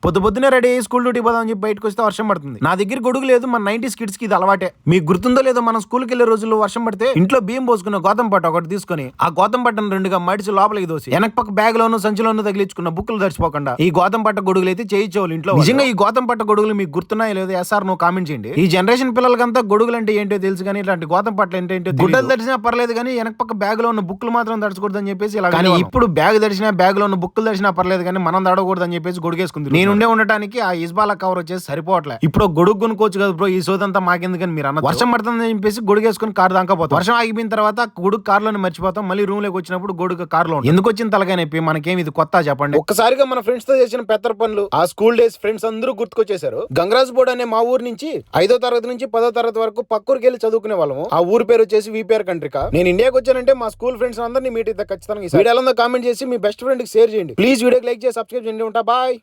పొద్దునే రెడీ అయ్యి school duty పోదాం అని చెప్పి బయటకు వస్తే వర్షం పడుతుంది. నా దగ్గర గొడుగు లేదు. మన 90s కిడ్స్ కి ఇది అలవాటే. మీకు గుర్తుందో లేదో మనం స్కూల్కి వెళ్లే రోజుల్లో వర్షం పడితే ఇంట్లో బియ్యం పోసుకున్న గోతం పట్ట ఒకటి తీసుకుని ఆ గోతం పట్టను రెండుగా మడిచి లోపలికి దోసి వెనక పక్క బ్యాగ్ లోను సంచిలోను తగిలించుకున్న బుక్కులు తడిచిపోకుండా ఈ గోతం పట్ట గొడుగులు అయితే చేయించేవాళ్ళు ఇంట్లో. నిజంగా ఈ గోతం పట్ట గొడుగులు మీకు గుర్తున్నాయో లేదో ఎస్ఆర్ నువ్వు కామెంట్ చేయండి. ఈ జనరేషన్ పిల్లలకంతా గొడుగులు అంటే ఏంటో తెలుసు కానీ ఇలాంటి గోతం పట్ల ఏంటంటే గుడ్డలు తడిచినా పర్లేదు కానీ వెనక పక్క బ్యాగ్ లో ఉన్న బుక్కులు మాత్రం తడచకూడదని చెప్పేసి ఇలా. కానీ ఇప్పుడు బ్యాగ్ తడిచినా బ్యాగ్ లో ఉన్న బుక్కులు తడిచినా పర్లేదు కానీ మనం తడకూడదని చెప్పేసి గొడుగేసుకుంది. నేను ఉండటానికి ఆ ఇస్బాలా కవర్ వచ్చేసి సరిపోవట్లే. ఇప్పుడు గొడుగు కొనుక్కోవచ్చు కదా బ్రో, ఈ సోదంతా మాకెందుకని మీరు అన్న. వర్షం పడుతుందని చెప్పేసి గొడుగేసుకుని కారు దాకా పోతాం. వర్షం ఆగిపోయిన తర్వాత గొడుగు కారులోనే మర్చిపోతాం. మళ్ళీ రూమ్ లోకి వచ్చినప్పుడు గొడుగు కారులో ఎందుకు వచ్చిన తలగా నొప్పి మనకేం ఇది కొత్త చెప్పండి. ఒక్కసారిగా మన ఫ్రెండ్స్ తో చేసిన పెద్ద పనులు ఆ స్కూల్ డేస్ ఫ్రెండ్స్ అందరూ గుర్తుకొచ్చేసారు. గంగరాజ్ బోర్డ్ అనే మా ఊరు నుంచి 5వ తరగతి నుంచి 10వ తరగతి వరకు పక్కూరికి వెళ్ళి చదువుకునే వాళ్ళము. ఆ ఊరు పేరు వచ్చేసి వీపీఆర్ కంట్రికా. నేను ఇండియాకి వచ్చానంటే మా స్కూల్ ఫ్రెండ్స్ అందరినీ మీట్ అయితే ఖచ్చితంగా వీడియోలో కామెంట్ చేసి మీ బెస్ట్ ఫ్రెండ్ కి షేర్ చేయండి ప్లీజ్. వీడియోకి లైక్ చేసి సబ్స్క్రైబ్ చేయండి. ఉంటా బాయ్.